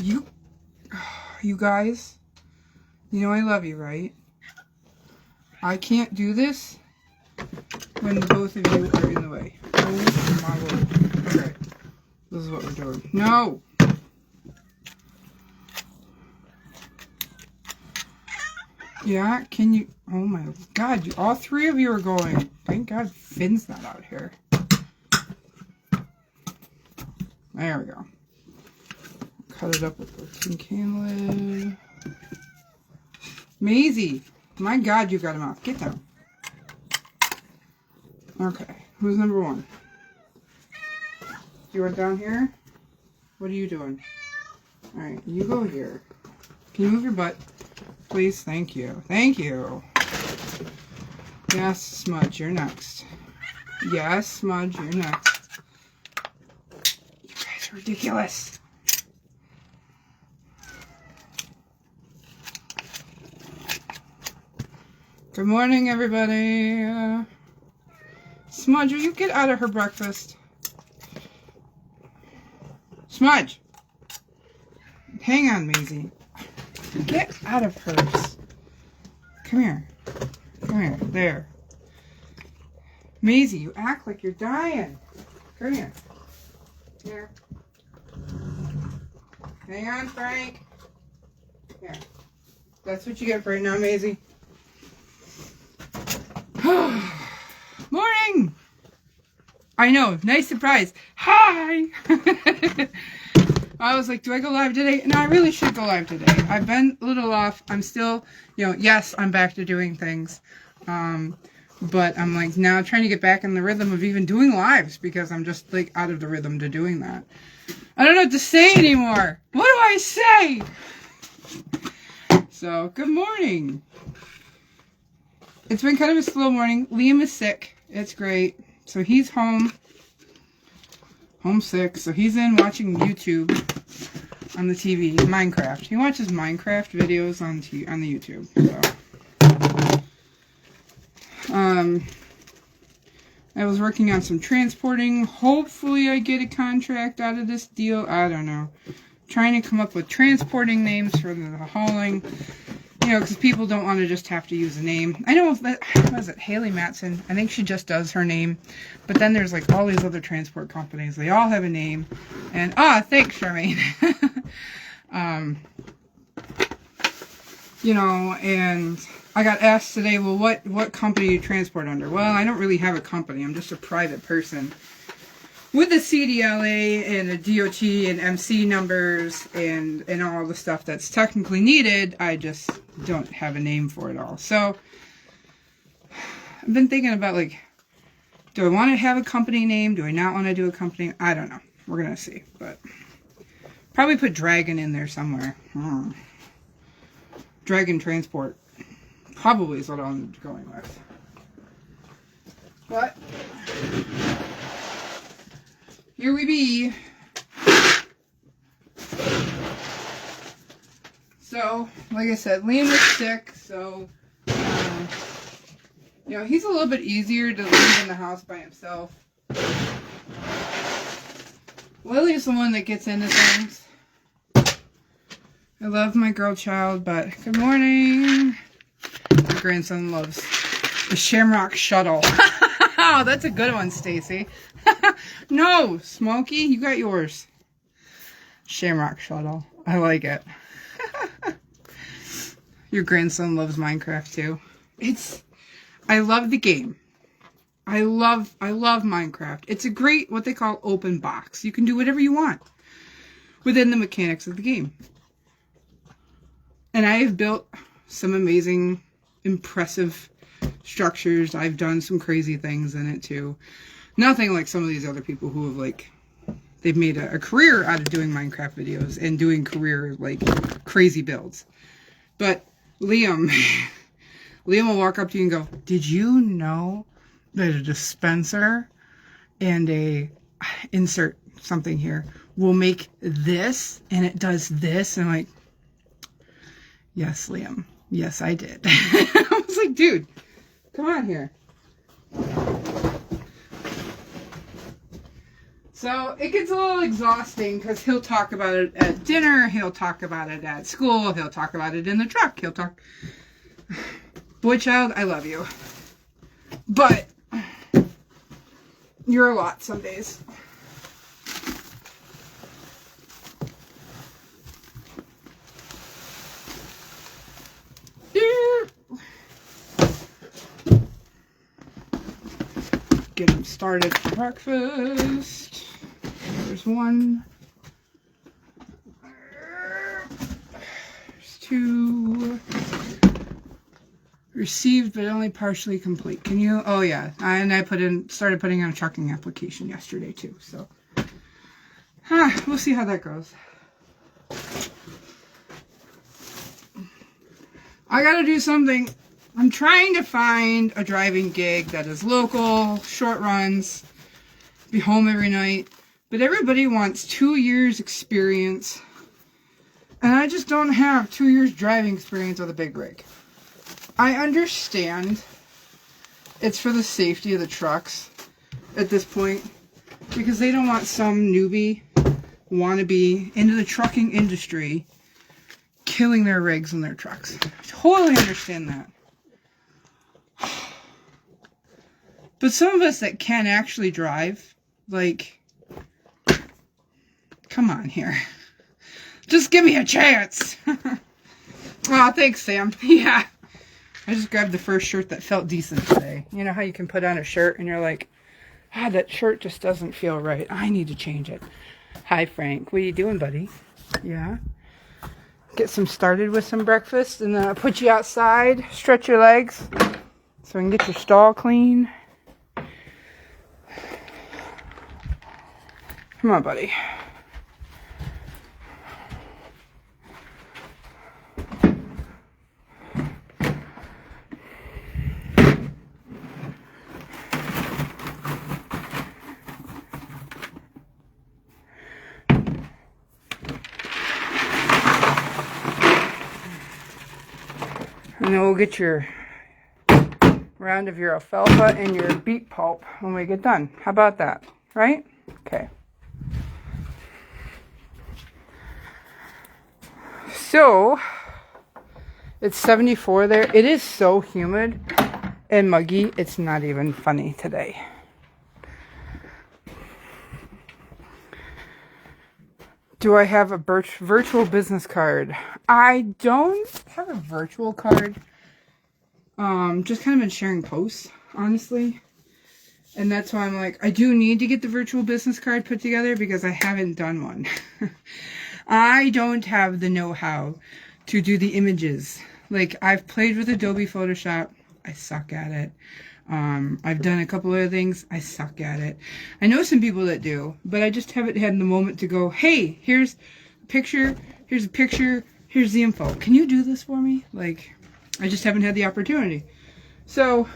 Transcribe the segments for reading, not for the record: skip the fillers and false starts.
You guys, you know I love you, right? I can't do this when both of you are in the way. Oh my lord. Okay. This is what we're doing. No! Yeah, can you... Oh my god, all three of you are going. Thank god Finn's not out here. There we go. Cut it up with the tin can lid. Maisie! My god, you got him off. Get down. Okay, who's number one? You went down here? What are you doing? Alright, you go here. Can you move your butt? Please, thank you. Thank you. Yes, Smudge, you're next. Yes, Smudge, you're next. You guys are ridiculous. Good morning, everybody. Smudge, will you get out of her breakfast? Smudge! Hang on, Maisie. Get out of hers. Come here. Come here. There. Maisie, you act like you're dying. Come here. Here. Hang on, Frank. Here. That's what you get for right now, Maisie. Morning! I know. Nice surprise. Hi! I was like, do I go live today? No, I really should go live today. I've been a little off. I'm still, yes, I'm back to doing things. But I'm like now trying to get back in the rhythm of even doing lives because I'm just like out of the rhythm to doing that. I don't know what to say anymore. What do I say? So, good morning. It's been kind of a slow morning. Liam is sick. It's great. So he's home. Homesick, so he's in watching YouTube on the TV, Minecraft. He watches Minecraft videos on the YouTube. So, I was working on some transporting. Hopefully, I get a contract out of this deal. I don't know. Trying to come up with transporting names for the hauling. Because people don't want to just have to use a name. I know, what is it, Haley Matson? I think she just does her name. But then there's like all these other transport companies. They all have a name. And, thanks, Charmaine. And I got asked today, well, what company do you transport under? Well, I don't really have a company. I'm just a private person. With the CDLA and the DOT and MC numbers and all the stuff that's technically needed, I just don't have a name for it all. So, I've been thinking about, do I want to have a company name? Do I not want to do a company? I don't know. We're going to see. But, probably put Dragon in there somewhere. Dragon Transport. Probably is what I'm going with. But... here we be. So, like I said, Liam is sick, so, he's a little bit easier to leave in the house by himself. Lily's the one that gets into things. I love my girl child, but good morning. My grandson loves the Shamrock Shuttle. Oh, that's a good one, Stacy. No, Smokey, you got yours. Shamrock Shuttle. I like it. Your grandson loves Minecraft too. I love the game. I love Minecraft. It's a great, what they call open box. You can do whatever you want within the mechanics of the game. And I have built some amazing, impressive structures. I've done some crazy things in it too. Nothing like some of these other people who have they've made a career out of doing Minecraft videos and doing crazy builds. But Liam will walk up to you and go, did you know that a dispenser and a insert something here will make this and it does this? And I'm like, yes, Liam. Yes, I did. I was like, dude, come on here. So it gets a little exhausting because he'll talk about it at dinner, he'll talk about it at school, he'll talk about it in the truck, he'll talk... Boy child, I love you. But you're a lot some days. Get him started for breakfast. There's one. There's two. Received but only partially complete. Can you? Oh yeah, and I started putting in a trucking application yesterday too. So, we'll see how that goes. I gotta do something. I'm trying to find a driving gig that is local, short runs, be home every night. But everybody wants 2 years experience. And I just don't have 2 years driving experience with a big rig. I understand it's for the safety of the trucks at this point. Because they don't want some newbie, wannabe, into the trucking industry killing their rigs and their trucks. I totally understand that. But some of us that can actually drive, like, come on here. Just give me a chance. Oh, thanks, Sam. Yeah. I just grabbed the first shirt that felt decent today. You know how you can put on a shirt and you're like, that shirt just doesn't feel right. I need to change it. Hi, Frank. What are you doing, buddy? Yeah. Get some started with some breakfast and then I'll put you outside, stretch your legs so we can get your stall clean. Come on, buddy. And then we'll get your round of your alfalfa and your beet pulp when we get done. How about that? Right? Okay. So, it's 74 there. It is so humid and muggy, it's not even funny today. Do I have a virtual business card? I don't have a virtual card. Just kind of been sharing posts, honestly. And that's why I'm like, I do need to get the virtual business card put together because I haven't done one. I don't have the know-how to do the images. Like, I've played with Adobe Photoshop. I suck at it. I've done a couple other things. I suck at it. I know some people that do, but I just haven't had the moment to go, hey, here's a picture, here's the info. Can you do this for me? Like, I just haven't had the opportunity. So,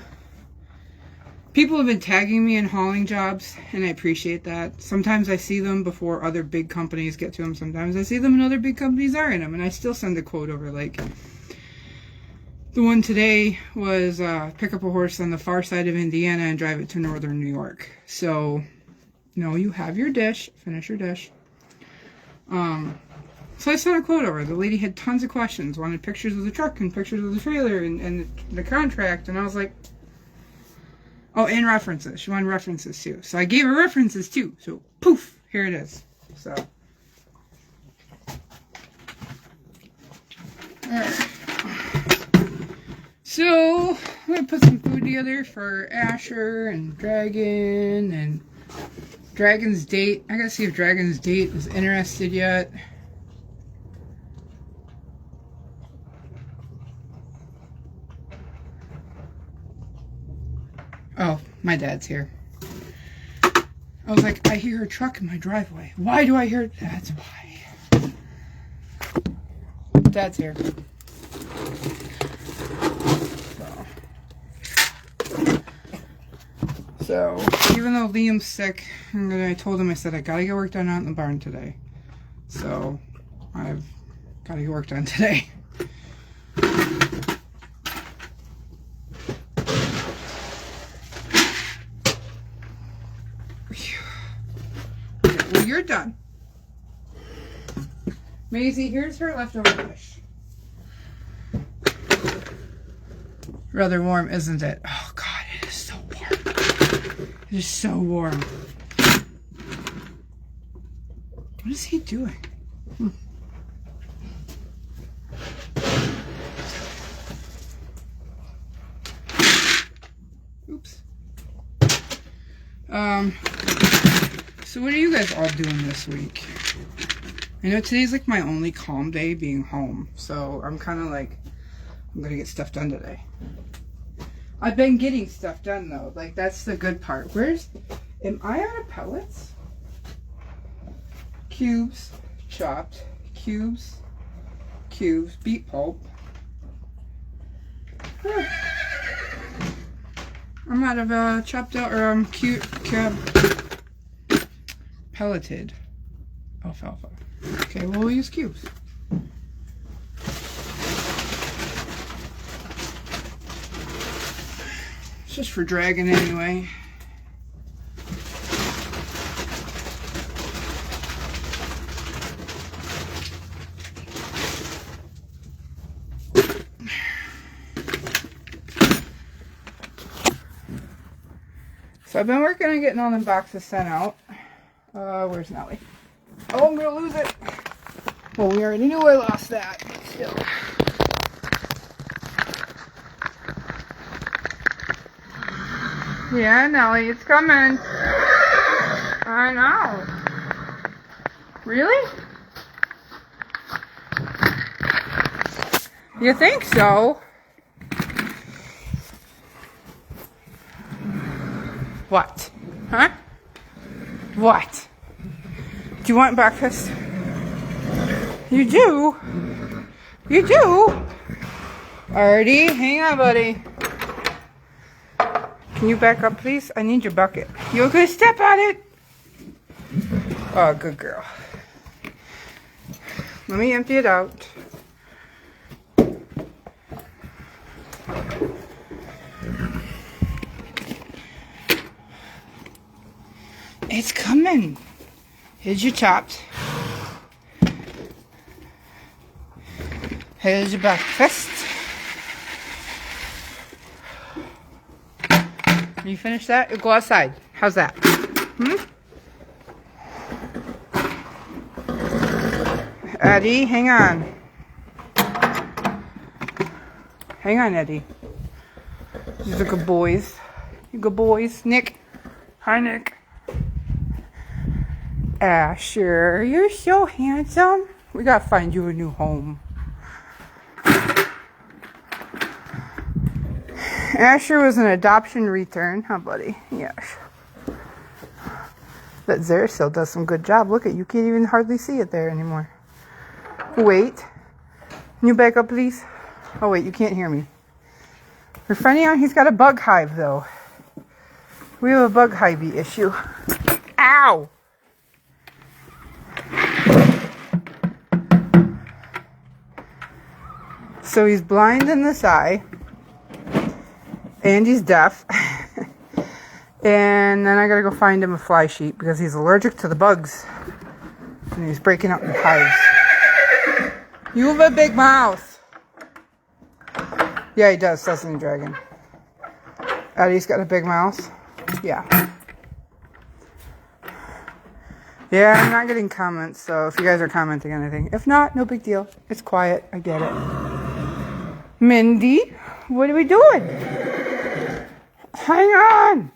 people have been tagging me in hauling jobs, and I appreciate that. Sometimes I see them before other big companies get to them. Sometimes I see them and other big companies are in them, and I still send a quote over, like, the one today was pick up a horse on the far side of Indiana and drive it to northern New York. So, you have your dish. Finish your dish. So I sent a quote over. The lady had tons of questions. Wanted pictures of the truck and pictures of the trailer and the contract. And I was like, oh, and references. She wanted references too. So I gave her references too. So, poof, here it is. So, alright. So, I'm going to put some food together for Asher and Dragon and Dragon's date. I got to see if Dragon's date is interested yet. Oh, my dad's here. I was like, I hear a truck in my driveway. Why do I hear it? That's why. Dad's here. So, even though Liam's sick, I told him, I said, I gotta get work done out in the barn today. So, I've gotta get work done today. you're done. Maisie, here's her leftover fish. Rather warm, isn't it? Oh God, it is so warm. It is so warm. What is he doing? Oops. So what are you guys all doing this week? I know today's like my only calm day being home, so I'm kind of like, I'm gonna get stuff done today. I've been getting stuff done though, like that's the good part. Am I out of pellets? Cubes, chopped, cubes, beet pulp. I'm out of chopped out or pelleted alfalfa. Okay, well, we'll use cubes. It's just for dragging anyway. So I've been working on getting all them boxes sent out. Where's Nellie? Oh, I'm gonna lose it. Well, we already knew I lost that, but still. Yeah, Nellie, it's coming. I know. Really? You think so? What? Huh? What? Do you want breakfast? You do? You do? Alrighty, hang on, buddy. Can you back up, please? I need your bucket. You okay? Step on it. Oh, good girl. Let me empty it out. It's coming. Here's your chopped. Here's your breakfast. You finish that? You'll go outside. How's that? Eddie, hang on. Hang on, Eddie. These are good boys. You good boys. Nick. Hi, Nick. Asher, you're so handsome. We gotta find you a new home. Asher was an adoption return, huh, buddy? Yes. But Zara still does some good job. Look at you, can't even hardly see it there anymore. Wait. Can you back up, please? Oh, wait, you can't hear me. We're finding out he's got a bug hive, though. We have a bug hivey issue. Ow! So he's blind in this eye. And he's deaf. And then I gotta go find him a fly sheet because he's allergic to the bugs. And he's breaking up in hives. You have a big mouth. Yeah, he does, doesn't he, Dragon? Eddie's got a big mouth. Yeah. Yeah, I'm not getting comments, so if you guys are commenting anything. If not, no big deal. It's quiet. I get it. Mindy, what are we doing? Hang on.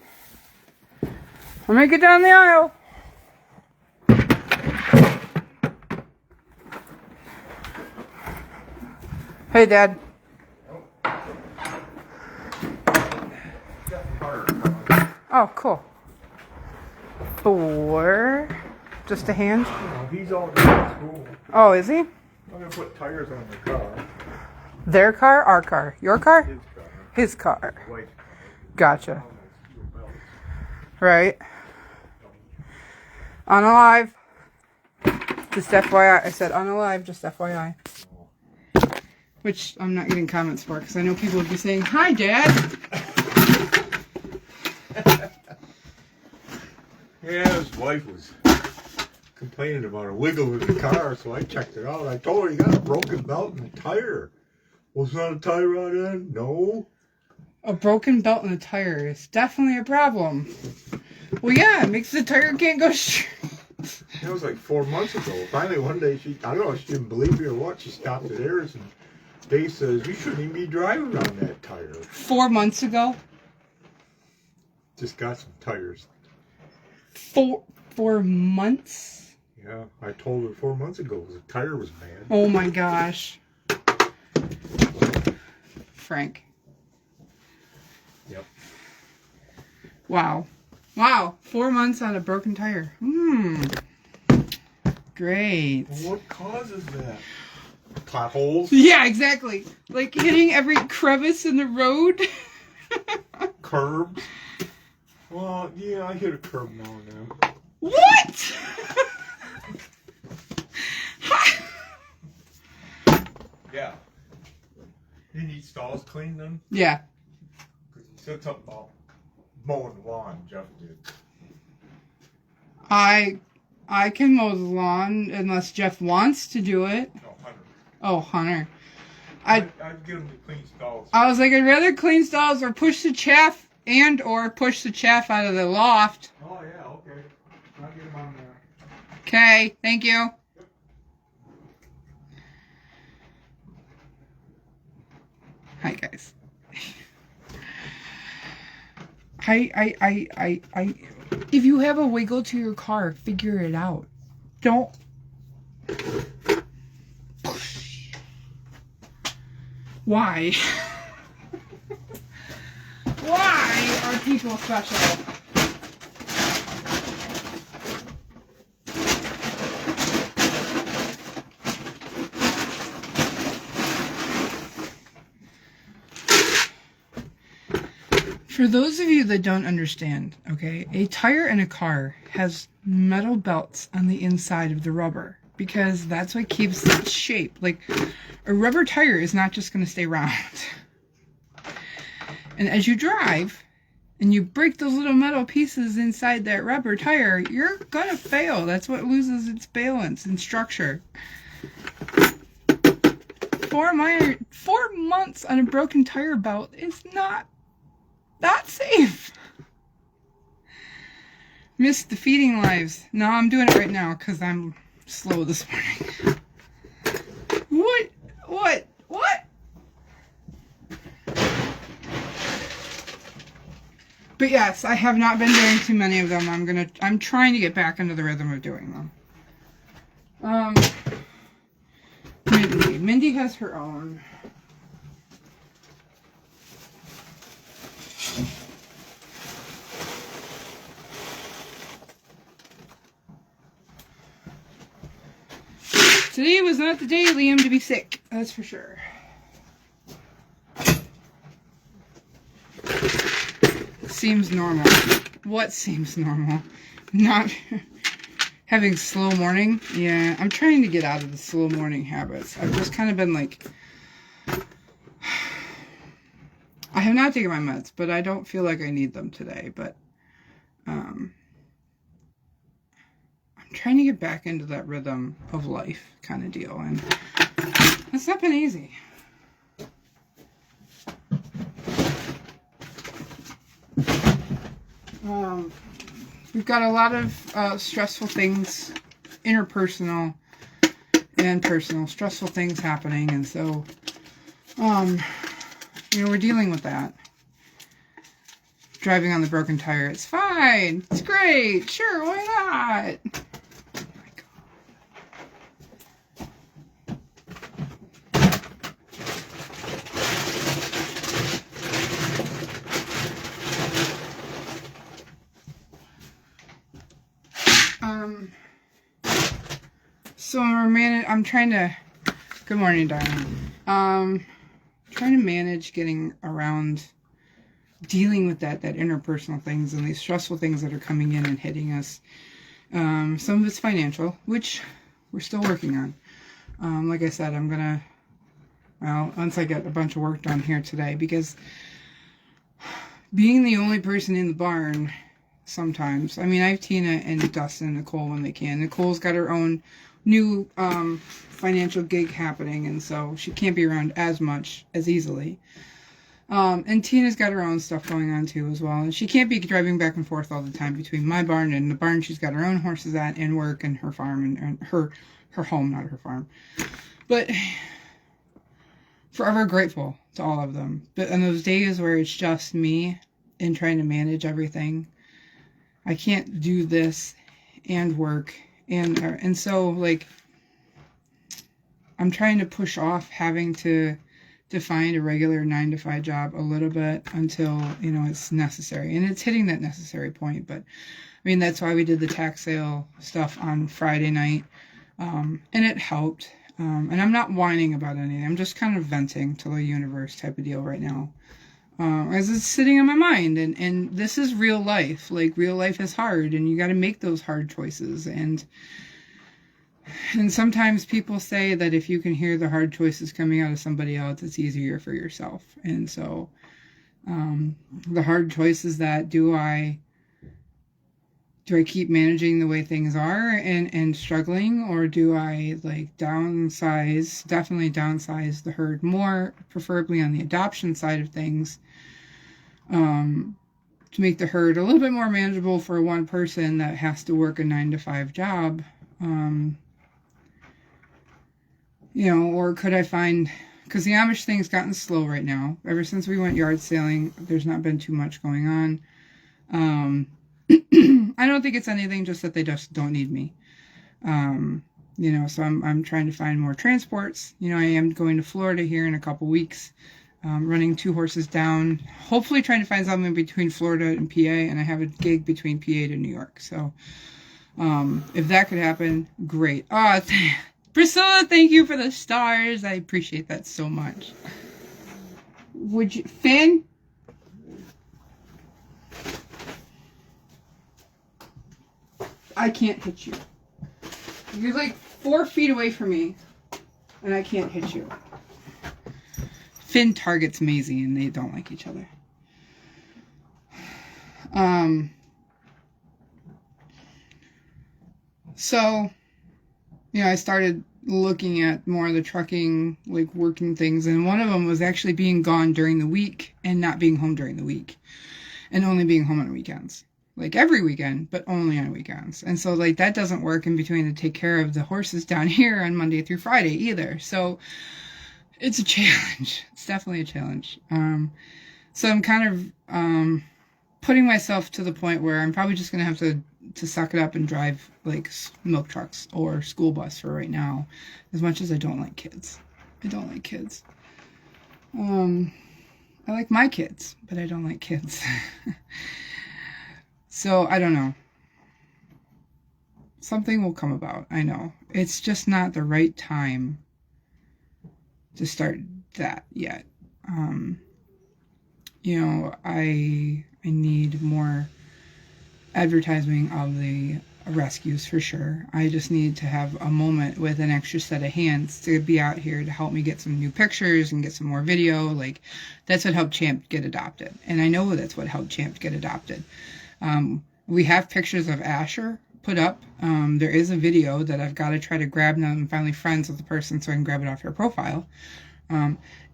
Let me get down the aisle. Hey, Dad. Oh, cool. 4. Just a hand? No, he's all going to school. Oh, is he? I'm going to put tires on the car. Their car? Our car? Your car? His car. His car. Wait. Gotcha. Right. Unalive. Just FYI. I said unalive, just FYI. Which I'm not getting comments for because I know people would be saying, "Hi, Dad." Yeah, his wife was complaining about a wiggle in the car, so I checked it out. I told her, you got a broken belt in the tire. Was not a tie rod in? No. A broken belt in a tire is definitely a problem. Well, yeah, it makes the tire can't go straight. That was like 4 months ago. Finally, one day, I don't know if she didn't believe me or what, she stopped at theirs and Dave says, you shouldn't even be driving on that tire. 4 months ago? Just got some tires. 4 months? Yeah, I told her 4 months ago the tire was bad. Oh my gosh. Frank. Yep. Wow. Wow. 4 months on a broken tire. Great. Well, what causes that? Potholes? Yeah, exactly. Like hitting every crevice in the road. Curbs? Well, yeah, I hit a curb now and then. What? Yeah. You need stalls cleaned then? Yeah. Because you said something about mowing the lawn, Jeff did. I can mow the lawn unless Jeff wants to do it. No, Hunter. Oh, Hunter. I'd get him to clean stalls. I was like, I'd rather clean stalls or push the chaff or push the chaff out of the loft. Oh, yeah, okay. I'll get him on there. Okay, thank you. Yep. Hi, guys. I if you have a wiggle to your car, figure it out. Don't. Why? Why are people special? For those of you that don't understand, okay, a tire in a car has metal belts on the inside of the rubber because that's what keeps its shape. Like, a rubber tire is not just going to stay round. And as you drive and you break those little metal pieces inside that rubber tire, you're going to fail. That's what loses its balance and structure. 4 months on a broken tire belt is not safe. Missed the feeding lives. No, I'm doing it right now because I'm slow this morning. What? But yes, I have not been doing too many of them. I'm trying to get back into the rhythm of doing them. Mindy has her own. Today was not the day, Liam, to be sick. That's for sure. Seems normal. What seems normal? Not having slow morning? Yeah, I'm trying to get out of the slow morning habits. I've just kind of been like... I have not taken my meds, but I don't feel like I need them today. But I'm trying to get back into that rhythm of life kind of deal. And it's not been easy. We've got a lot of stressful things, interpersonal and personal, stressful things happening. And so, we're dealing with that. Driving on the broken tire, it's fine. It's great. Sure, why not? Oh my God. So I'm trying to, good morning, darling. Trying to manage getting around dealing with that interpersonal things and these stressful things that are coming in and hitting us. Some of it's financial, which we're still working on. Like I said, I'm gonna, once I get a bunch of work done here today, because being the only person in the barn, sometimes. I mean, I have Tina and Dustin and Nicole when they can. Nicole's got her own new financial gig happening, and so she can't be around as much as easily. And Tina's got her own stuff going on too as well, and she can't be driving back and forth all the time between my barn and the barn she's got her own horses at, and work, and her farm, and her home, not her farm. But forever grateful to all of them. But on those days where it's just me and trying to manage everything, I can't do this and work, and so like I'm trying to push off having to find a regular 9-to-5 job a little bit until, you know, it's necessary. And it's hitting that necessary point. But, I mean, that's why we did the tax sale stuff on Friday night. And it helped. And I'm not whining about anything. I'm just kind of venting to the universe type of deal right now. As it's sitting on my mind. And this is real life. Like, real life is hard. And you got to make those hard choices. And sometimes people say that if you can hear the hard choices coming out of somebody else, it's easier for yourself. And so the hard choice is that do I keep managing the way things are and struggling, or do I like definitely downsize the herd more, preferably on the adoption side of things, to make the herd a little bit more manageable for one person that has to work a 9-to-5 job. You know, or could I find, because the Amish thing's gotten slow right now. Ever since we went yard sailing, there's not been too much going on. I don't think it's anything, just that they just don't need me. You know, so I'm trying to find more transports. You know, I am going to Florida here in a couple weeks, running 2 horses down, hopefully trying to find something between Florida and PA, and I have a gig between PA to New York. So, if that could happen, great. Priscilla, thank you for the stars. I appreciate that so much. Would you, Finn? I can't hit you. You're like 4 feet away from me, and I can't hit you. Finn targets Maisie, and they don't like each other. So, you know, I started looking at more of the trucking, like working things, and one of them was actually being gone during the week and not being home during the week, and only being home on weekends. Like every weekend, but only on weekends. And so like that doesn't work in between to take care of the horses down here on Monday through Friday either. So it's a challenge. It's definitely a challenge. So I'm kind of putting myself to the point where I'm probably just going to have to suck it up and drive like milk trucks or school bus for right now, as much as I don't like kids. I don't like kids. I like my kids, but I don't like kids. So I don't know. Something will come about. I know. It's just not the right time to start that yet. You know, I need more advertising of the rescues for sure. I just need to have a moment with an extra set of hands to be out here to help me get some new pictures and get some more video. Like, that's what helped Champ get adopted. And I know that's what helped Champ get adopted. We have pictures of Asher put up. There is a video that I've got to try to grab now. I'm finally friends with the person so I can grab it off her profile.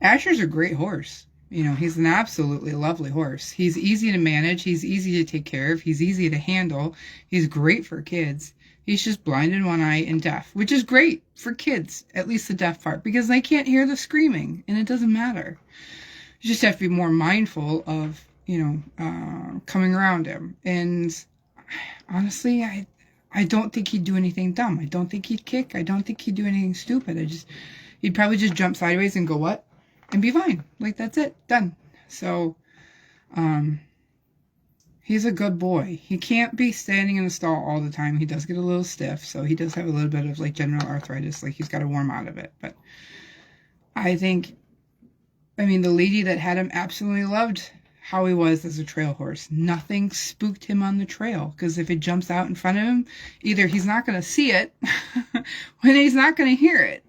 Asher's a great horse. You know, he's an absolutely lovely horse. He's easy to manage. He's easy to take care of. He's easy to handle. He's great for kids. He's just blind in one eye and deaf, which is great for kids, at least the deaf part, because they can't hear the screaming, and it doesn't matter. You just have to be more mindful of, you know, coming around him. And honestly, I don't think he'd do anything dumb. I don't think he'd kick. I don't think he'd do anything stupid. He'd probably just jump sideways and go, what? And be fine. Like, that's it. Done. So, he's a good boy. He can't be standing in the stall all the time. He does get a little stiff, so he does have a little bit of, like, general arthritis. Like, he's got to warm out of it. But I mean, the lady that had him absolutely loved how he was as a trail horse. Nothing spooked him on the trail, because if it jumps out in front of him, either he's not going to see it, or he's not going to hear it.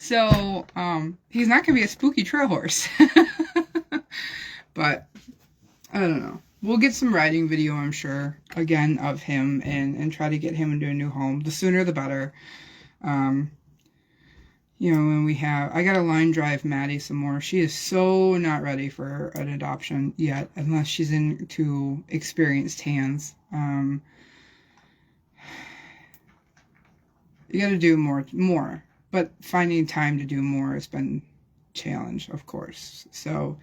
So, he's not going to be a spooky trail horse. But, I don't know. we'll get some riding video, I'm sure, again, of him and try to get him into a new home. The sooner the better. You know, when I got to line drive Maddie some more. She is so not ready for an adoption yet, unless she's into experienced hands. You got to do more, but finding time to do more has been a challenge, of course. So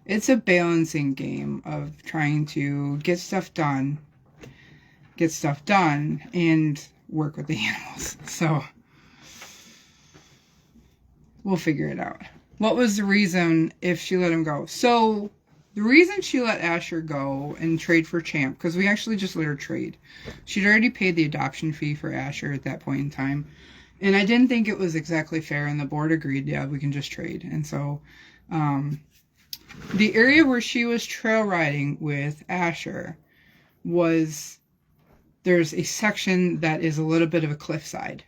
it's a balancing game of trying to get stuff done, and work with the animals. So we'll figure it out. What was the reason if she let him go? So the reason she let Asher go and trade for Champ, because we actually just let her trade. She'd already paid the adoption fee for Asher at that point in time. And I didn't think it was exactly fair, and the board agreed, yeah, we can just trade. And so the area where she was trail riding with Asher there's a section that is a little bit of a cliffside.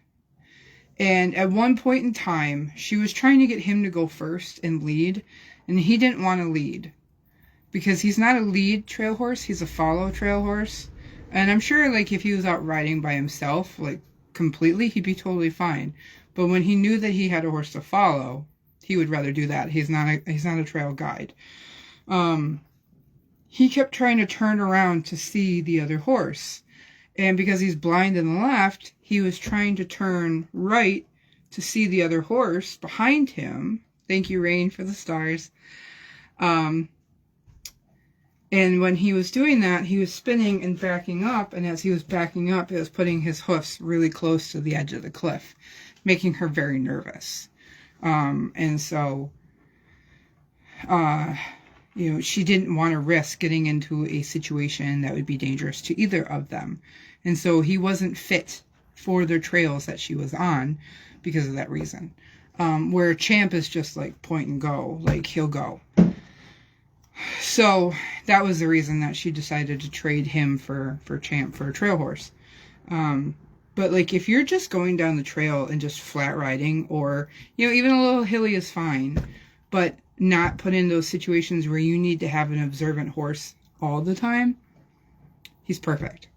And at one point in time, she was trying to get him to go first and lead, and he didn't want to lead because he's not a lead trail horse, he's a follow trail horse. And I'm sure, like, if he was out riding by himself, like, completely, he'd be totally fine. But when he knew that he had a horse to follow, he would rather do that. He's not a trail guide. He kept trying to turn around to see the other horse. And because he's blind in the left, he was trying to turn right to see the other horse behind him. Thank you, Rain, for the stars. And when he was doing that, he was spinning and backing up. And as he was backing up, it was putting his hoofs really close to the edge of the cliff, making her very nervous. And so, you know, she didn't want to risk getting into a situation that would be dangerous to either of them. And so he wasn't fit for the trails that she was on because of that reason. Where Champ is just like point and go, like he'll go. So that was the reason that she decided to trade him for Champ, for a trail horse. But like if you're just going down the trail and just flat riding, or, you know, even a little hilly is fine, but not put in those situations where you need to have an observant horse all the time, he's perfect.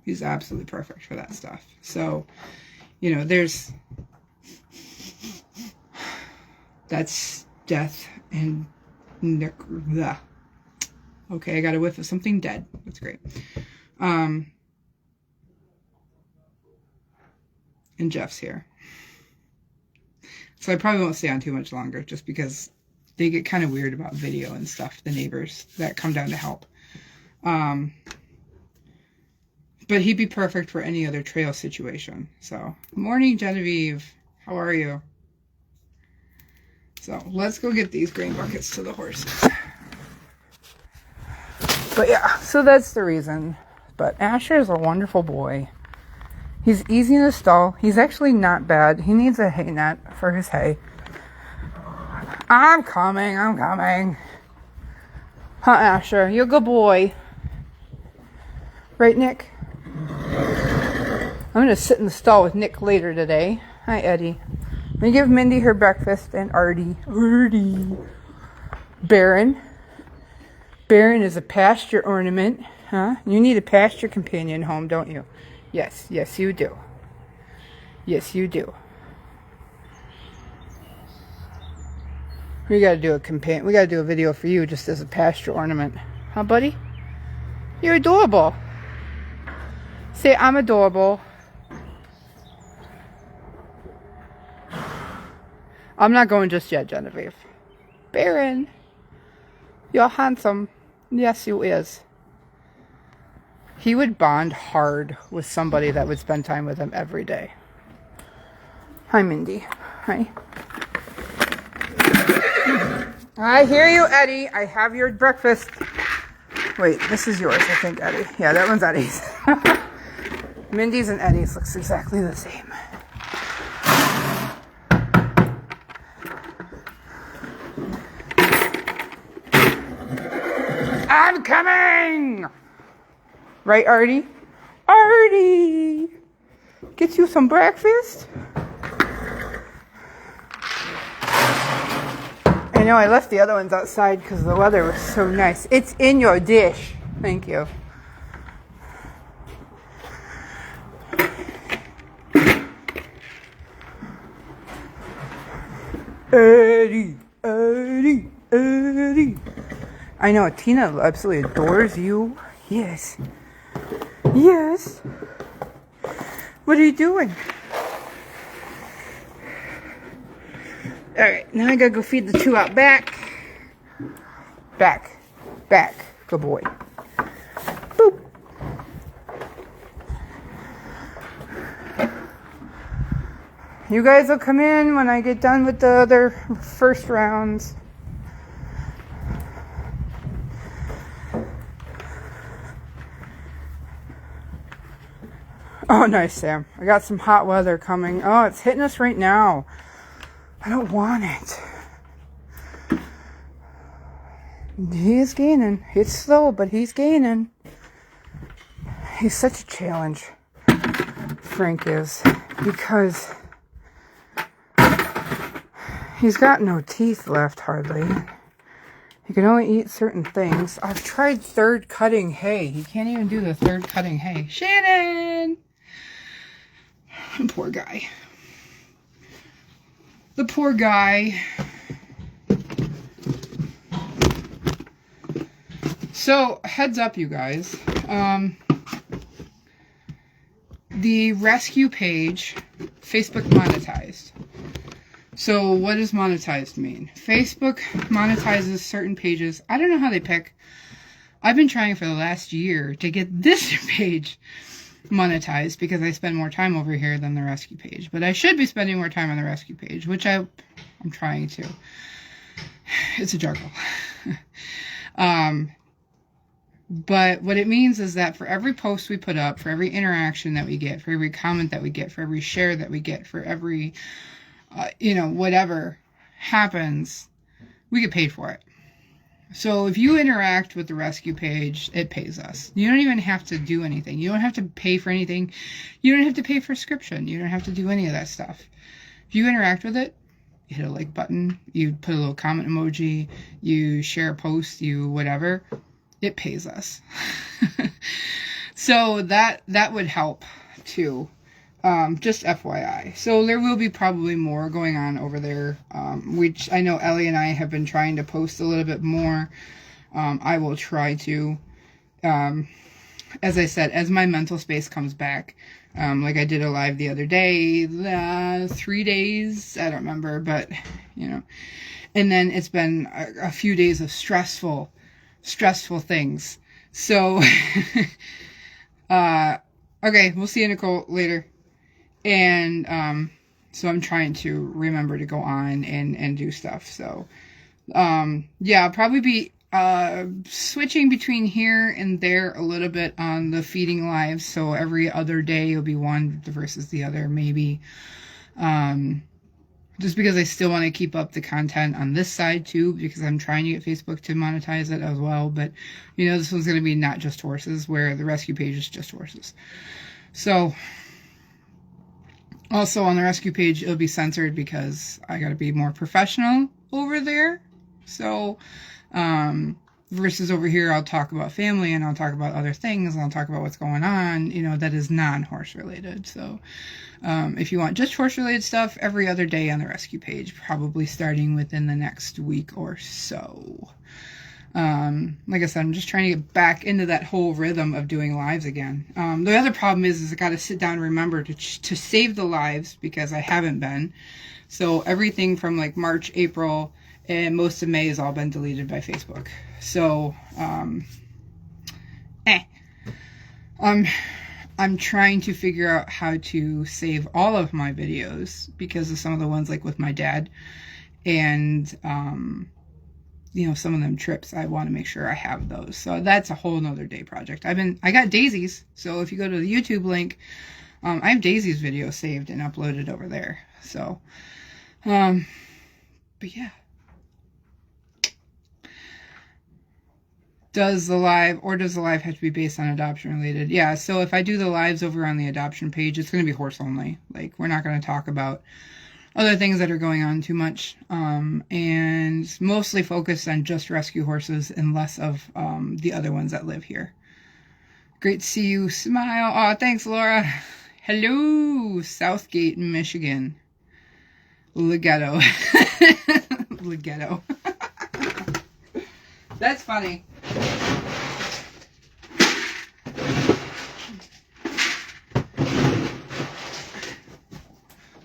He's absolutely perfect for that stuff. So, you know, that's death and blah. Okay, I got a whiff of something dead. That's great. And Jeff's here. So I probably won't stay on too much longer, just because they get kind of weird about video and stuff, the neighbors that come down to help. But he'd be perfect for any other trail situation. So, morning, Genevieve. How are you? So, let's go get these grain buckets to the horses. But yeah, so that's the reason. But Asher is a wonderful boy. He's easy in the stall. He's actually not bad. He needs a hay net for his hay. I'm coming. Huh, Asher? You're a good boy. Right, Nick? I'm going to sit in the stall with Nick later today. Hi, Eddie. Let me give Mindy her breakfast and Artie. Baron is a pasture ornament. Huh? You need a pasture companion home, don't you? Yes, you do. Yes, you do. We gotta do a video for you just as a pasture ornament. Huh, buddy? You're adorable. Say, I'm adorable. I'm not going just yet, Genevieve. Baron, you're handsome. Yes, you is. He would bond hard with somebody that would spend time with him every day. Hi, Mindy. Hi. I hear you, Eddie. I have your breakfast. Wait, this is yours, I think, Eddie. Yeah, that one's Eddie's. Mindy's and Eddie's looks exactly the same. I'm coming! Right, Artie? Artie! Get you some breakfast? I know I left the other ones outside because the weather was so nice. It's in your dish. Thank you. Eddie, Eddie, Eddie. I know, Tina absolutely adores you. Yes. Yes. What are you doing? Alright, now I gotta go feed the two out back. Back. Good boy. Boop. You guys will come in when I get done with the other first rounds. Oh, nice, Sam. I got some hot weather coming. Oh, it's hitting us right now. I don't want it. He is gaining. It's slow, but he's gaining. He's such a challenge, Frank is, because he's got no teeth left, hardly. He can only eat certain things. I've tried third cutting hay. He can't even do the third cutting hay. Shannon! Poor guy. The poor guy. So, heads up, you guys. The rescue page, Facebook monetized. So, what does monetized mean? Facebook monetizes certain pages. I don't know how they pick. I've been trying for the last year to get this page monetized because I spend more time over here than the rescue page. But I should be spending more time on the rescue page, which I'm trying to. It's a juggle. But what it means is that for every post we put up, for every interaction that we get, for every comment that we get, for every share that we get, for every, whatever happens, we get paid for it. So if you interact with the rescue page, it pays us. You don't even have to do anything. You don't have to pay for anything. You don't have to pay for subscription. You don't have to do any of that stuff. If you interact with it, you hit a like button, you put a little comment emoji, you share a post, you whatever, it pays us. So that would help too. Just FYI. So there will be probably more going on over there, which I know Ellie and I have been trying to post a little bit more. I will try to, as I said, as my mental space comes back, like I did a live the other day, 3 days, I don't remember, but, and then it's been a few days of stressful things. So, okay, we'll see you, Nicole, later. And so I'm trying to remember to go on and do stuff. So yeah, I'll probably be switching between here and there a little bit on the feeding lives. So every other day it'll be one versus the other, maybe. Just because I still want to keep up the content on this side too, because I'm trying to get Facebook to monetize it as well. But this one's going to be not just horses, where the rescue page is just horses. So also on the rescue page, it'll be censored because I got to be more professional over there. So, versus over here, I'll talk about family and I'll talk about other things and I'll talk about what's going on, that is non-horse related. So, if you want just horse related stuff, every other day on the rescue page, probably starting within the next week or so. Like I said, I'm just trying to get back into that whole rhythm of doing lives again. The other problem is I got to sit down and remember to save the lives because I haven't been. So everything from like March, April, and most of May has all been deleted by Facebook. So, I'm trying to figure out how to save all of my videos because of some of the ones like with my dad and, some of them trips, I want to make sure I have those. So that's a whole nother day project. I got Daisy's. So if you go to the YouTube link, I have Daisy's video saved and uploaded over there. So, but yeah. Does the live have to be based on adoption related? Yeah. So if I do the lives over on the adoption page, it's going to be horse only. Like we're not going to talk about other things that are going on too much, and mostly focused on just rescue horses and less of the other ones that live here. Great to see you. Smile. Oh, thanks, Laura. Hello, Southgate, Michigan. Legato. Legato. That's funny.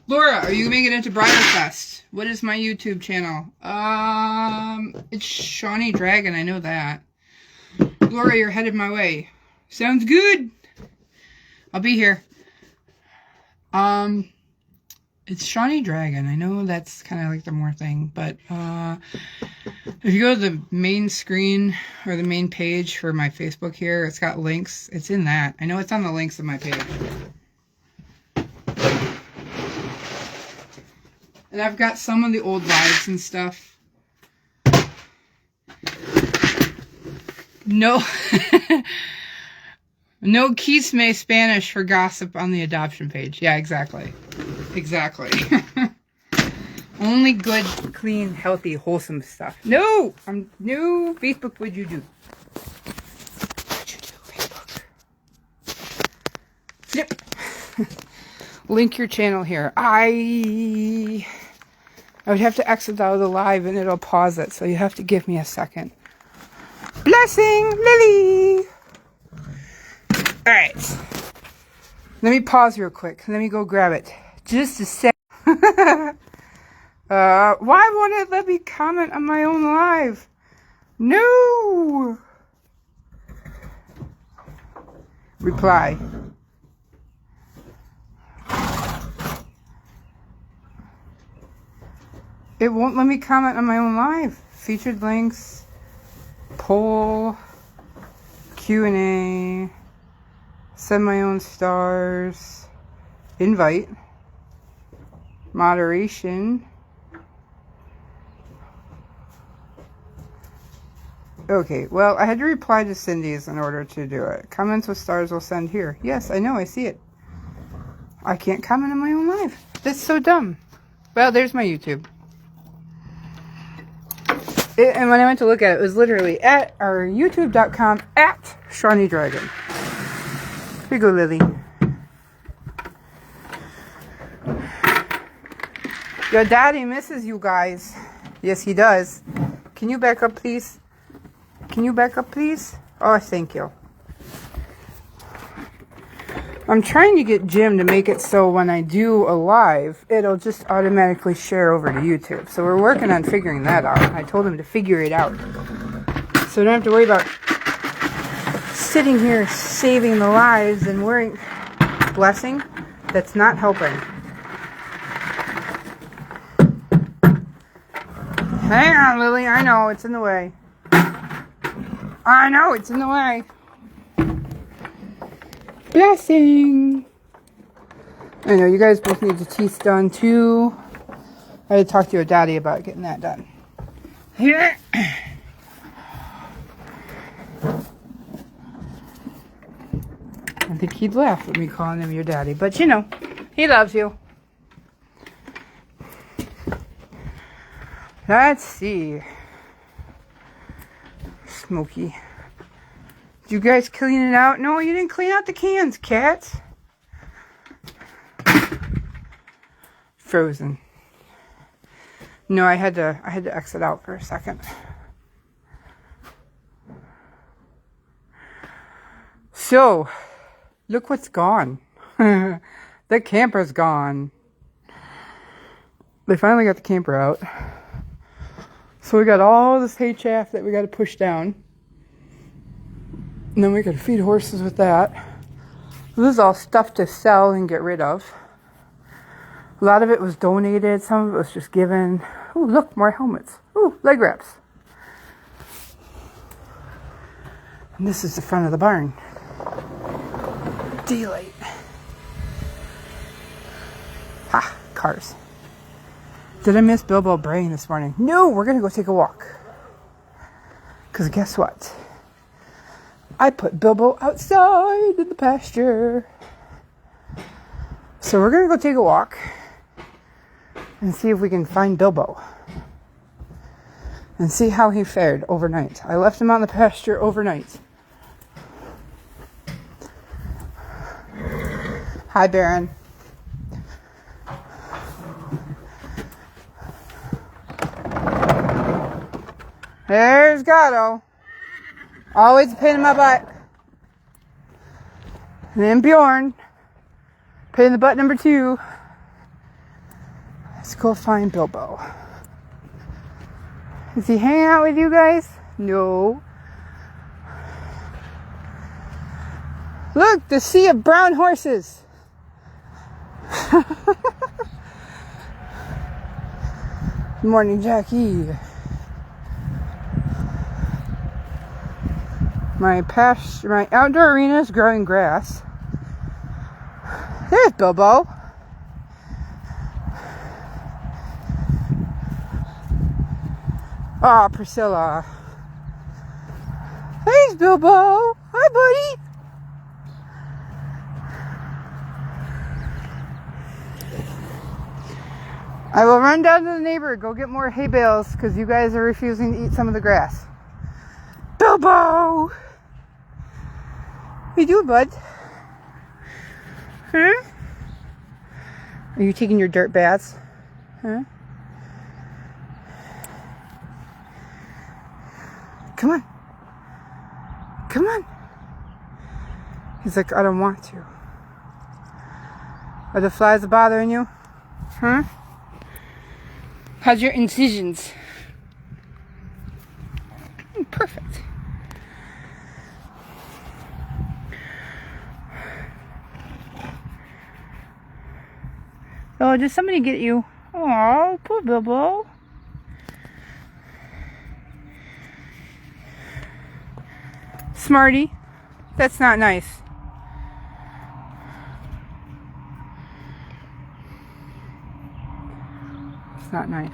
Laura, are you making it into Bridal Fest? What is my YouTube channel? It's Shawnee Dragon, I know that. Laura, you're headed my way. Sounds good. I'll be here. It's Shawnee Dragon. I know that's kind of like the more thing, but if you go to the main screen or the main page for my Facebook here, it's got links. It's in that. I know it's on the links of my page. And I've got some of the old lives and stuff. No. No quisme Spanish for gossip on the adoption page. Yeah, exactly. Exactly. Only good, clean, healthy, wholesome stuff. No! No! Facebook, what'd you do? What'd you do, Facebook? Flip! Link your channel here. I would have to exit out of the live and it'll pause it, so you have to give me a second. Blessing, Lily! Alright. Let me pause real quick. Let me go grab it. Just a sec. Why won't it let me comment on my own live? No! Reply. It won't let me comment on my own live. Featured links, poll, Q&A, send my own stars, invite, moderation. Okay, well, I had to reply to Cindy's in order to do it. Comments with stars will send here. Yes, I know, I see it. I can't comment on my own live. That's so dumb. Well, there's my YouTube. And when I went to look at it, it was literally at our youtube.com at Shawnee Dragon. Here you go, Lily. Your daddy misses you guys. Yes, he does. Can you back up, please? Can you back up, please? Oh, thank you. I'm trying to get Jim to make it so when I do a live, it'll just automatically share over to YouTube. So we're working on figuring that out. I told him to figure it out. So I don't have to worry about sitting here saving the lives and worrying. Blessing, that's not helping. Hang on, Lily. I know, it's in the way. I know, it's in the way. Blessing. I know, you guys both need the teeth done, too. I had to talk to your daddy about getting that done. Here. I think he'd laugh at me calling him your daddy. But, you know, he loves you. Let's see. Smokey. Did you guys clean it out? No, you didn't clean out the cans, cats. Frozen. No, I had to exit out for a second. So, look what's gone. The camper's gone. They finally got the camper out. So we got all this hay chaff that we got to push down. And then we got to feed horses with that. This is all stuff to sell and get rid of. A lot of it was donated. Some of it was just given. Oh, look, more helmets. Oh, leg wraps. And this is the front of the barn. Daylight. Ha, cars. Did I miss Bilbo braying this morning? No, we're going to go take a walk. Because guess what? I put Bilbo outside in the pasture. So we're going to go take a walk. and see if we can find Bilbo. And see how he fared overnight. I left him on the pasture overnight. Hi, Baron. There's Gatto. Always a pain in my butt. And then Bjorn. Pain in the butt number 2. Let's go find Bilbo. Is he hanging out with you guys? No. Look, the sea of brown horses. Good morning, Jackie. My outdoor arena is growing grass. There's Bilbo. Oh, Priscilla. There's Bilbo. Hi, buddy. I will run down to the neighbor, go get more hay bales, because you guys are refusing to eat some of the grass. Bilbo! What you doing, bud? Huh? Are you taking your dirt baths? Huh? Come on. Come on. He's like, I don't want to. Are the flies bothering you? Huh? How's your incisions? Perfect. Oh, did somebody get you? Oh, poor Bilbo. Smarty. That's not nice. It's not nice.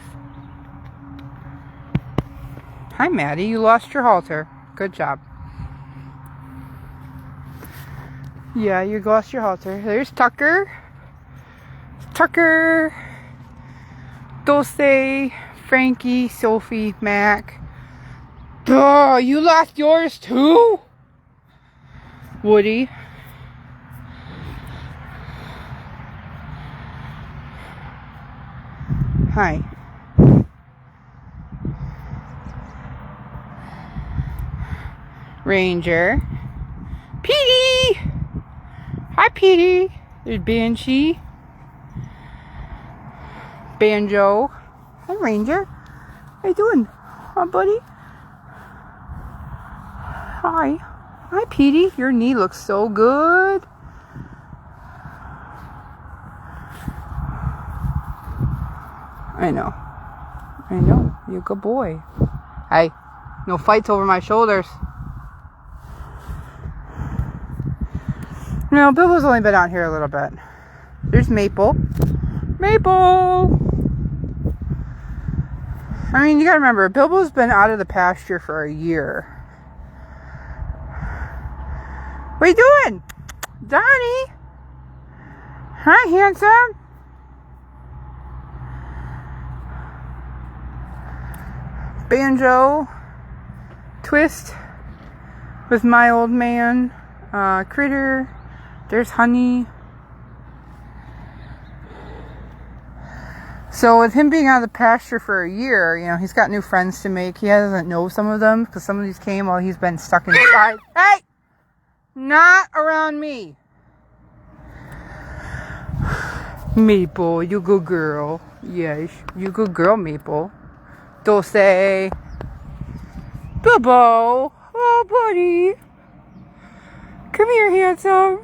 Hi, Maddie. You lost your halter. Good job. Yeah, you lost your halter. There's Tucker. Tucker. Dulce. Frankie. Sophie. Mac. Oh, you lost yours too? Woody. Hi. Ranger. Petey! Hi, Petey. There's Banshee. Banjo. Hi, Ranger. How you doing? Huh, buddy? Hi. Hi, Petey. Your knee looks so good. I know. I know. You're a good boy. Hey, no fights over my shoulders. No, Bilbo's only been out here a little bit. There's Maple. Maple! I mean, you gotta remember, Bilbo's been out of the pasture for a year. What are you doing? Donnie! Hi, handsome! Banjo. Twist. With my old man. Critter. There's Honey. So with him being out of the pasture for a year, you know, he's got new friends to make. He doesn't know some of them because some of these came while he's been stuck inside. Hey! Not around me. Maple, you good girl. Yes, you good girl, Maple. Dulce. Bilbo. Oh, buddy. Come here, handsome.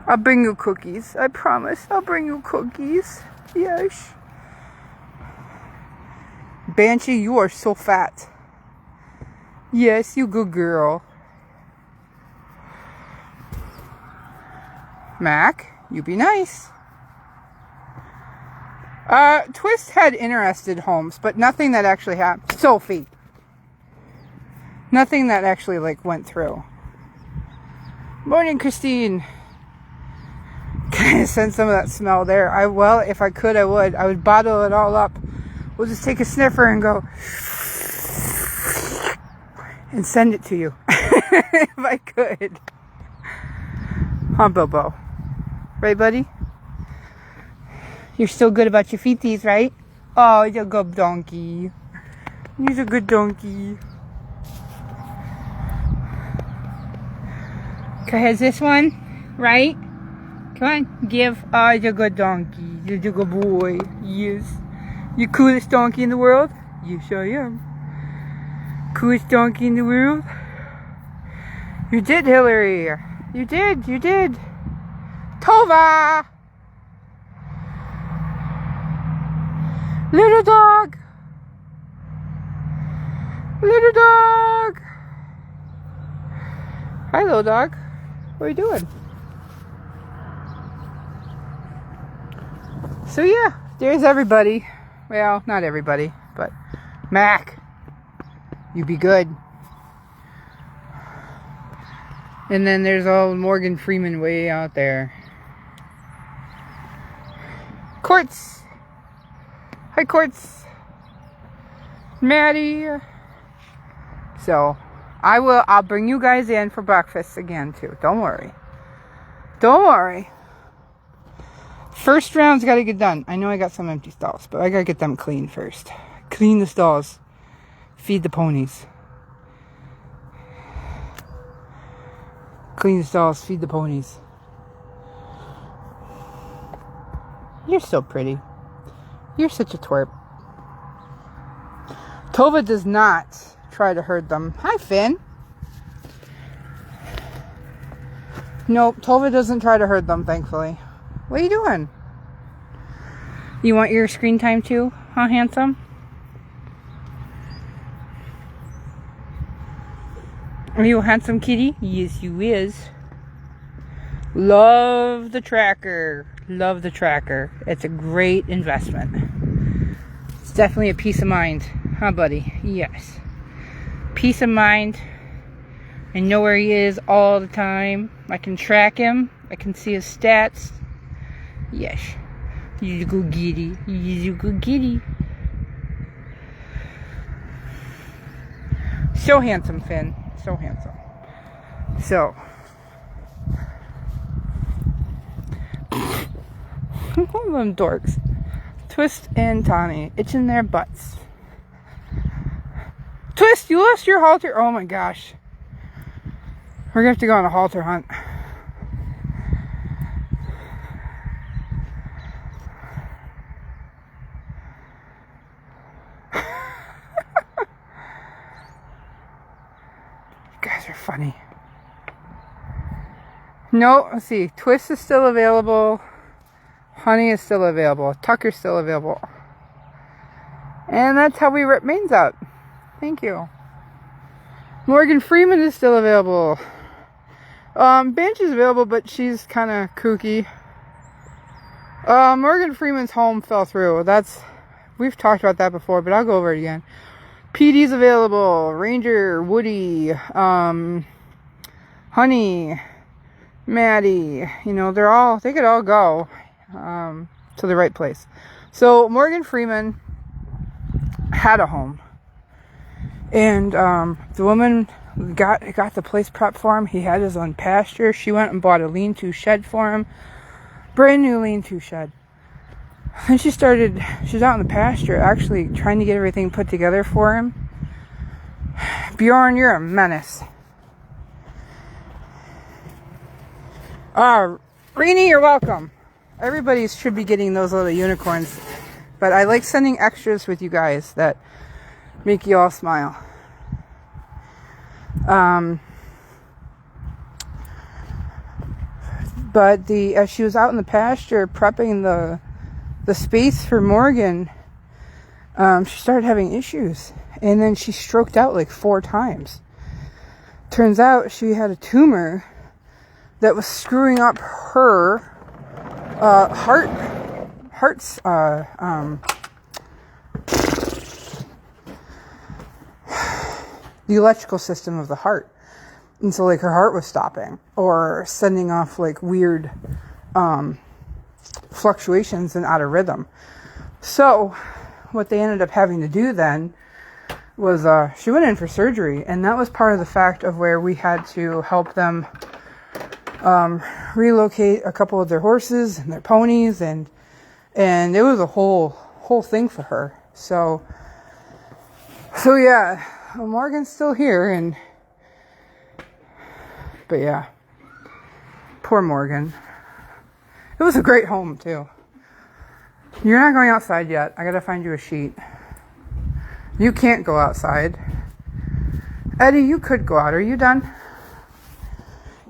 I'll bring you cookies. I promise. I'll bring you cookies. Yes. Banshee, you are so fat. Yes, you good girl. Mac, you be nice. Twist had interested homes, but nothing that actually happened. Sophie. Nothing that actually, went through. Morning, Christine. to send some of that smell there. Well, if I could, I would. I would bottle it all up. We'll just take a sniffer and go and send it to you. If I could. Huh, Bilbo? Right, buddy? You're still good about your feeties, right? Oh, you're a good donkey. He's a good donkey. Okay, has this one, right? Come on, give. Oh, you're a good donkey. You're a good boy. Yes. You coolest donkey in the world? Yes, I am. Coolest donkey in the world? You did, Hillary. You did. You did. Tova! Little dog! Little dog! Hi, little dog. What are you doing? So yeah, there's everybody. Well, not everybody, but Mac, you be good. And then there's old Morgan Freeman way out there. Quartz! Hi, Quartz! Maddie! So, I'll bring you guys in for breakfast again, too. Don't worry. Don't worry. First round's got to get done. I know I got some empty stalls, but I got to get them clean first. Clean the stalls. Feed the ponies. Clean the stalls. Feed the ponies. You're so pretty. You're such a twerp. Tova does not try to herd them. Hi, Finn. Nope, Tova doesn't try to herd them, thankfully. What are you doing? You want your screen time too, huh, handsome? Are you a handsome kitty? Yes, you is. Love the tracker. Love the tracker. It's a great investment. It's definitely a peace of mind. Huh, buddy? Yes. Peace of mind. I know where he is all the time. I can track him. I can see his stats. Yes. He's a good kitty. He's a good kitty. So handsome, Finn. So handsome. So. All them dorks. Twist and Tawny. Itching their butts. Twist, you lost your halter. Oh my gosh. We're going to have to go on a halter hunt. You guys are funny. No, let's see. Twist is still available. Honey is still available. Tucker's still available. And that's how we rip mains out. Thank you. Morgan Freeman is still available. Bench is available, but she's kind of kooky. Morgan Freeman's home fell through. We've talked about that before, but I'll go over it again. PD's available. Ranger, Woody, Honey, Maddie. You know, they could all go to the right place. So Morgan Freeman had a home. And the woman got the place prepped for him. He had his own pasture. She went and bought a lean-to shed for him. Brand new lean-to shed. And she's out in the pasture actually trying to get everything put together for him. Bjorn, you're a menace. Rini, you're welcome. Everybody should be getting those little unicorns. But I like sending extras with you guys that make you all smile. But as she was out in the pasture prepping the space for Morgan, she started having issues. And then she stroked out like 4 times. Turns out she had a tumor that was screwing up her heart's the electrical system of the heart. And so like her heart was stopping or sending off like weird fluctuations and out of rhythm. So what they ended up having to do then was she went in for surgery, and that was part of the fact of where we had to help them relocate a couple of their horses and their ponies, and it was a whole thing for her. So yeah, Morgan's still here, but yeah, poor Morgan. It was a great home too. You're not going outside yet. I gotta find you a sheet. You can't go outside. Eddie, you could go out. Are you done?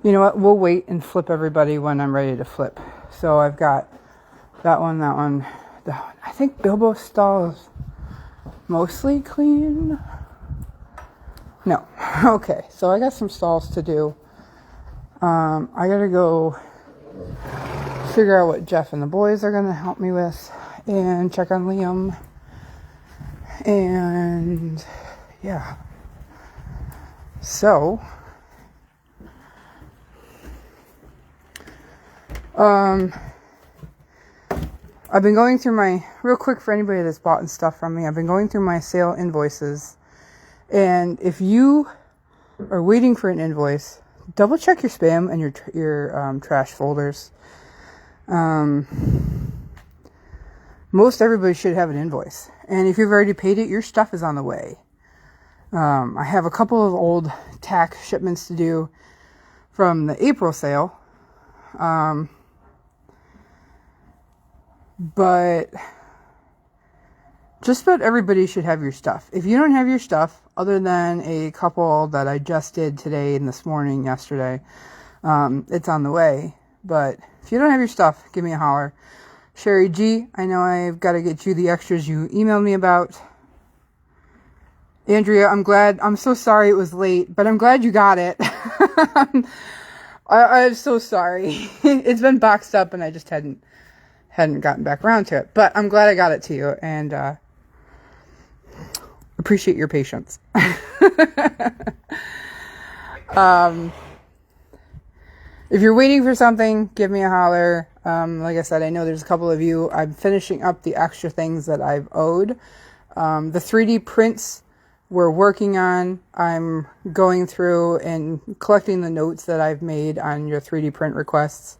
You know what? We'll wait and flip everybody when I'm ready to flip. So I've got that one. I think Bilbo's stall is mostly clean. No. Okay. So I got some stalls to do. I gotta go figure out what Jeff and the boys are gonna help me with, and check on Liam. And yeah. So I've been going through my, real quick for anybody that's bought and stuff from me, I've been going through my sale invoices. And if you are waiting for an invoice, double check your spam and your trash folders. Most everybody should have an invoice. And if you've already paid it, your stuff is on the way. I have a couple of old tack shipments to do from the April sale. But just about everybody should have your stuff. If you don't have your stuff, other than a couple that I just did today and this morning, yesterday, it's on the way. But if you don't have your stuff, give me a holler. Sherry G, I know I've got to get you the extras you emailed me about. Andrea, I'm so sorry it was late, but I'm glad you got it. I'm so sorry. It's been boxed up and I just hadn't gotten back around to it. But I'm glad I got it to you, and appreciate your patience. If you're waiting for something, give me a holler. Like I said, I know there's a couple of you. I'm finishing up the extra things that I've owed. The 3D prints we're working on. I'm going through and collecting the notes that I've made on your 3D print requests.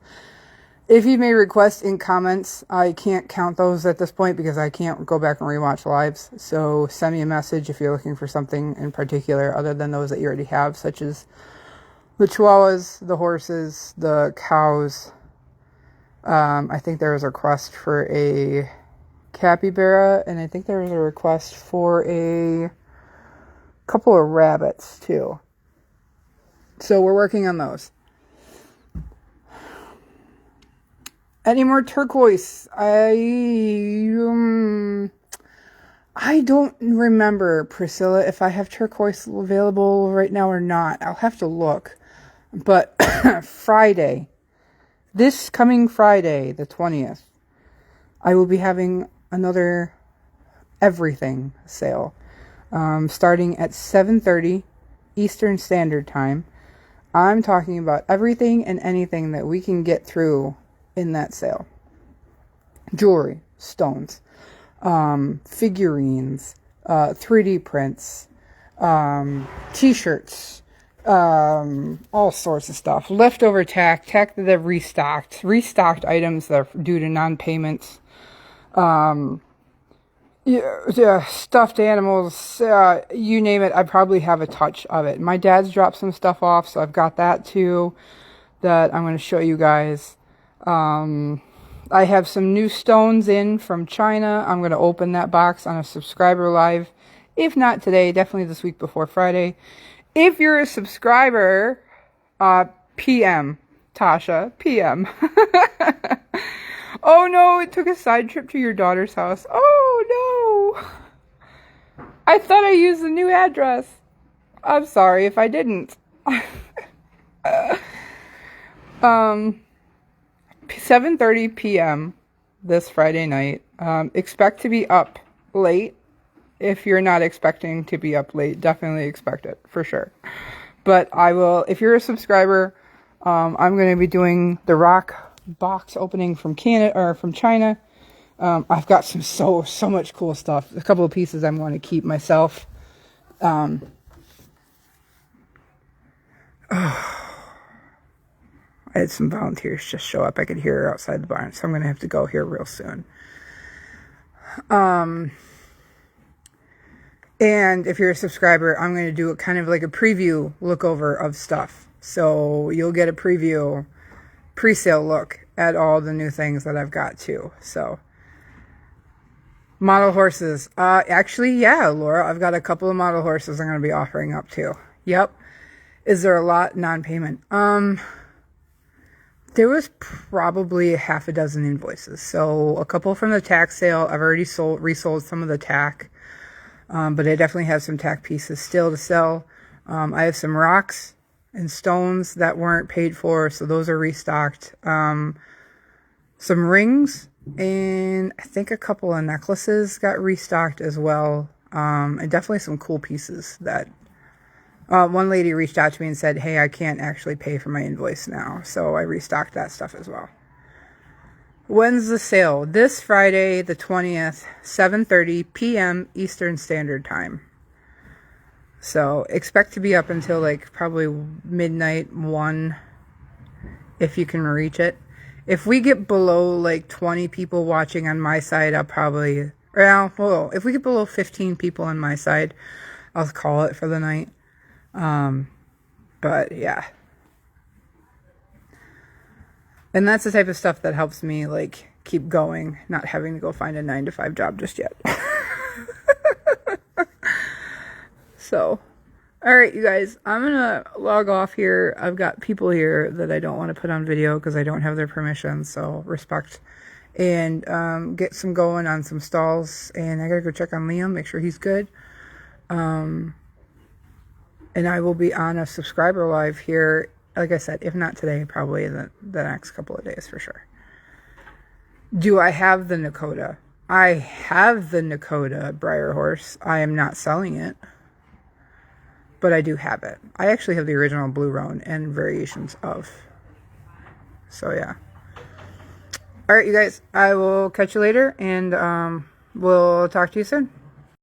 If you made requests in comments, I can't count those at this point because I can't go back and rewatch lives. So send me a message if you're looking for something in particular other than those that you already have, such as the chihuahuas, the horses, the cows. I think there was a request for a capybara, and I think there was a request for a couple of rabbits too. So we're working on those. Any more turquoise? I don't remember, Priscilla, if I have turquoise available right now or not. I'll have to look. But Friday, this coming Friday, the 20th, I will be having another everything sale. Starting at 7:30 Eastern Standard Time. I'm talking about everything and anything that we can get through in that sale. Jewelry, stones, figurines, 3D prints, t-shirts, all sorts of stuff. Leftover tack that they've restocked items that are due to non-payments, stuffed animals, you name it, I probably have a touch of it. My dad's dropped some stuff off, so I've got that too that I'm going to show you guys. I have some new stones in from China. I'm going to open that box on a subscriber live. If not today, definitely this week before Friday. If you're a subscriber, PM, Tasha, PM. Oh no, it took a side trip to your daughter's house. Oh no. I thought I used the new address. I'm sorry if I didn't. 7:30 p.m. this Friday night. Expect to be up late. If you're not expecting to be up late, definitely expect it, for sure. But I will, if you're a subscriber, I'm going to be doing the rock box opening from Canada or from China. I've got so much cool stuff. A couple of pieces I'm going to keep myself. I had some volunteers just show up. I could hear her outside the barn, so I'm going to have to go here real soon. And if you're a subscriber, I'm going to do a kind of like a preview look over of stuff. So you'll get a preview, pre-sale look at all the new things that I've got too. So model horses. Actually, yeah, Laura, I've got a couple of model horses I'm going to be offering up too. Yep. Is there a lot non-payment? There was probably half a dozen invoices. So a couple from the tack sale. I've already resold some of the tack. But I definitely have some tack pieces still to sell. I have some rocks and stones that weren't paid for, so those are restocked. Some rings, and I think a couple of necklaces got restocked as well. And definitely some cool pieces that one lady reached out to me and said, hey, I can't actually pay for my invoice now. So I restocked that stuff as well. When's the sale? This Friday, the 20th, 7:30 p.m. Eastern Standard Time. So expect to be up until like probably midnight, 1, if you can reach it. If we get below like 20 people watching on my side, I'll probably, well, if we get below 15 people on my side, I'll call it for the night. But yeah. And that's the type of stuff that helps me like keep going, not having to go find a 9-to-5 job just yet. So, all right, you guys, I'm going to log off here. I've got people here that I don't want to put on video because I don't have their permission. So respect, and get some going on some stalls. And I got to go check on Liam, make sure he's good. And I will be on a subscriber live here. Like I said, if not today, probably the next couple of days for sure. Do I have the Nakota? I have the Nakota Briar Horse. I am not selling it, but I do have it. I actually have the original Blue Roan and variations of. So yeah. All right, you guys. I will catch you later, and we'll talk to you soon.